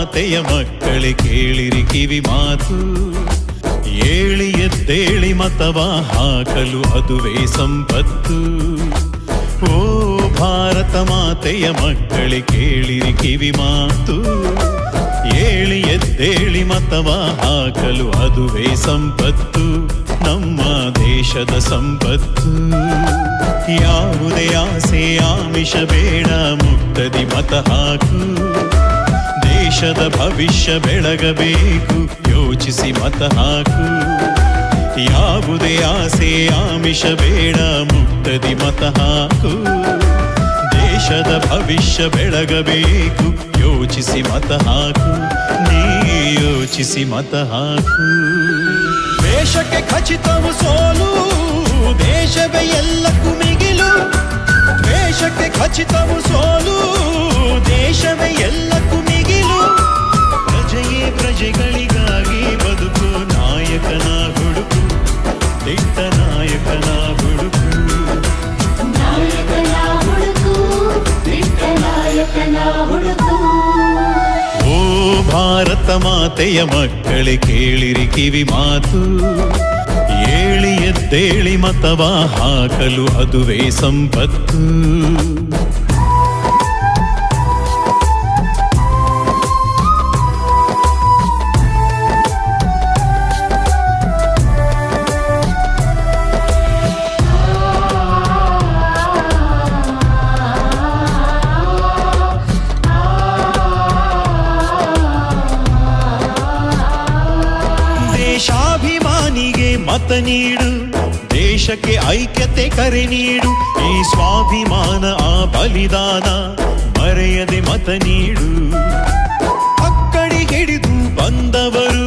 ಮಾತೆಯ ಮಕ್ಕಳೇ ಕೇಳಿರಿ ಕಿವಿ ಮಾತು. ಏಳಿ ಎದ್ದೇಳಿ ಮತವ ಹಾಕಲು ಅದುವೇ ಸಂಪತ್ತು. ಓ ಭಾರತ ಮಾತೆಯ ಮಕ್ಕಳೇ ಕೇಳಿರಿ ಕಿವಿ ಮಾತು. ಏಳಿ ಎದ್ದೇಳಿ ಮತವ ಹಾಕಲು ಅದುವೇ ಸಂಪತ್ತು, ನಮ್ಮ ದೇಶದ ಸಂಪತ್ತು. ಯಾವುದೇ ಆಸೆ ಆಮಿಷ ಬೇಡ, ಮುಕ್ತದಿ ಮತ ಹಾಕು. ದೇಶದ ಭವಿಷ್ಯ ಬೆಳಗಬೇಕು, ಯೋಚಿಸಿ ಮತ ಹಾಕು. ಯಾವುದೇ ಆಸೆ ಆಮಿಷ ಬೇಡ, ಮುಕ್ತದಿ ಮತ ಹಾಕು. ದೇಶದ ಭವಿಷ್ಯ ಬೆಳಗಬೇಕು, ಯೋಚಿಸಿ ಮತ ಹಾಕು. ನೀ ಯೋಚಿಸಿ ಮತ ಹಾಕು. ದೇಶಕ್ಕೆ ಖಚಿತವು ಸೋಲು, ದೇಶವೇ ಎಲ್ಲಕ್ಕೂ ಮಿಗಿಲು. ದೇಶಕ್ಕೆ ಖಚಿತವು ಸೋಲು, ದೇಶವೇ ಎಲ್ಲಕ್ಕೂ ಮಿಗಿಲು. ಪ್ರಜೆಯೇ ಪ್ರಜೆಗಳಿಗಾಗಿ ಬದುಕು, ನಾಯಕನ ಹುಡುಕು, ದಿಟ್ಟ ನಾಯಕನ ಹುಡುಕು. ನಾಯಕನ ಹುಡುಕು, ದಿಟ್ಟ ನಾಯಕನ ಹುಡುಕು. ಓ ಭಾರತ ಮಾತೆಯ ಮಕ್ಕಳೇ ಕೇಳಿರಿ ಕಿವಿ ಮಾತು. ಏಳಿ ಎದ್ದೇಳಿ ಮತವ ಹಾಕಲು ಅದುವೇ ಸಂಪತ್ತು. ದೇಶಾಭಿಮಾನಿಗೆ ಮತ ನೀಡು, ದೇಶಕ್ಕೆ ಐಕ್ಯತೆ ಕರೆ ನೀಡು. ಈ ಸ್ವಾಭಿಮಾನ ಆ ಬಲಿದಾನ ಮರೆಯದೆ ಮತ ನೀಡು. ಅಕ್ಕಡಿ ಹಿಡಿದು ಬಂದವರು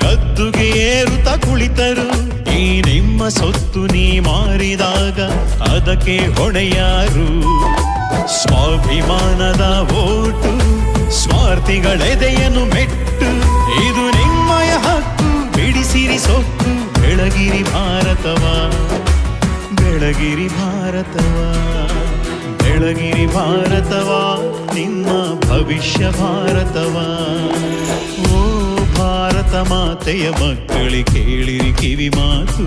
ಗದ್ದುಗೆ ಏರುತ್ತ ಕುಳಿತರು. ಈ ನಿಮ್ಮ ಸೊತ್ತು ನೀ ಮಾರಿದಾಗ ಅದಕ್ಕೆ ಹೊಣೆಯಾರು? ಸ್ವಾಭಿಮಾನದ ಓಟು ಸ್ವಾರ್ಥಿಗಳೆದೆಯನ್ನು ಮೆಟ್ಟು. ಇದು ನಿಮ್ಮಯ ಹಕ್ಕು, ಬಿಡಿಸಿರಿ ಸೊಕ್ಕು. ಬೆಳಗಿರಿ ಭಾರತವ, ಬೆಳಗಿರಿ ಭಾರತವ, ಬೆಳಗಿರಿ ಭಾರತವ, ನಿಮ್ಮ ಭವಿಷ್ಯ ಭಾರತವ. ಓ ಭಾರತ ಮಾತೆಯ ಮಕ್ಕಳೇ ಕೇಳಿರಿ ಕಿವಿ ಮಾತು.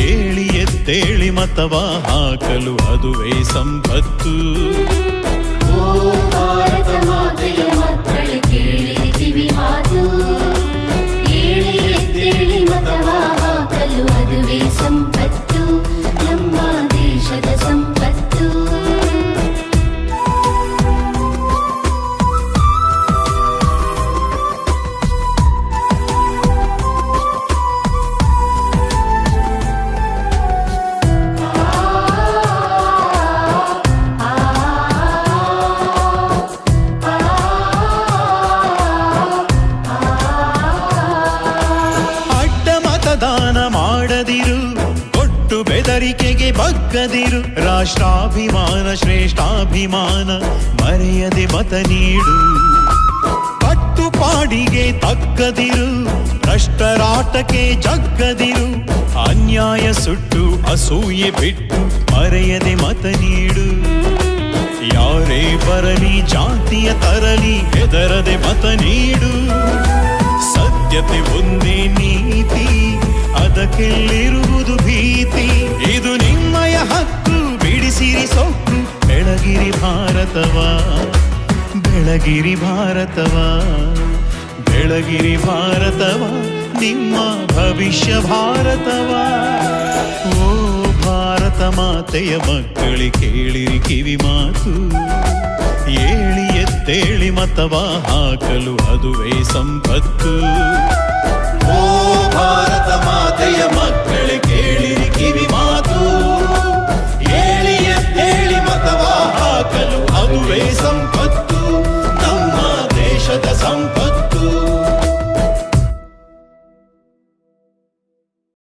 ಏಳಿ ಎದ್ದೇಳಿ ಮತವ ಹಾಕಲು ಅದುವೇ ಸಂಪತ್ತು. ಓ ಭಾರತ ಮಾತೆಯ ಮಕ್ಕಳೇ ಕೇಳಿರಿ ಕಿವಿ ಮಾತು. ಏಳಿ ಎದ್ದೇಳಿ ಮತವ ಹಾಕಲು ಅದುವೇ ಸಂಪತ್ತು, ನಮ್ಮ ದೇಶದ ಸಂಪತ್ತು. ದಾನ ಮಾಡದಿರು, ಕೊಟ್ಟು ಬೆದರಿಕೆಗೆ ಬಗ್ಗದಿರು. ರಾಷ್ಟ್ರಾಭಿಮಾನ ಶ್ರೇಷ್ಠಾಭಿಮಾನ ಮರೆಯದೆ ಮತ ನೀಡು. ಕಟ್ಟುಪಾಡಿಗೆ ತಕ್ಕದಿರು, ಭ್ರಷ್ಟರಾಟಕ್ಕೆ ಜಗ್ಗದಿರು. ಅನ್ಯಾಯ ಸುಟ್ಟು ಅಸೂಯೆ ಬಿಟ್ಟು ಮರೆಯದೆ ಮತ ನೀಡು. ಯಾರೇ ಬರಲಿ ಜಾತಿಯ ತರಲಿ ಹೆದರದೆ ಮತ ನೀಡು. ಸತ್ಯತೆ ಒಂದೇ ನೀತಿ, ಅದಕ್ಕೆಲ್ಲಿರುವುದು ಭೀತಿ. ಇದು ನಿಮ್ಮಯ ಹಕ್ಕು, ಬಿಡಿಸಿರಿ ಸೊಕ್ಕು. ಬೆಳಗಿರಿ ಭಾರತವ, ಬೆಳಗಿರಿ ಭಾರತವ, ಬೆಳಗಿರಿ ಭಾರತವ, ನಿಮ್ಮ ಭವಿಷ್ಯ ಭಾರತವ. ಓ ಭಾರತ ಮಾತೆಯ ಮಕ್ಕಳೇ ಕೇಳಿರಿ ಕಿವಿ ಮಾತು. ಏಳಿ ಎದ್ದೇಳಿ ಮತವ ಹಾಕಲು ಅದುವೇ ಸಂಪತ್ತು. ಓ ಭಾರತ ಮಾತೆಯ ಮಕ್ಕಳೇ ಕೇಳಿರಿ ಕಿವಿ ಮಾತು.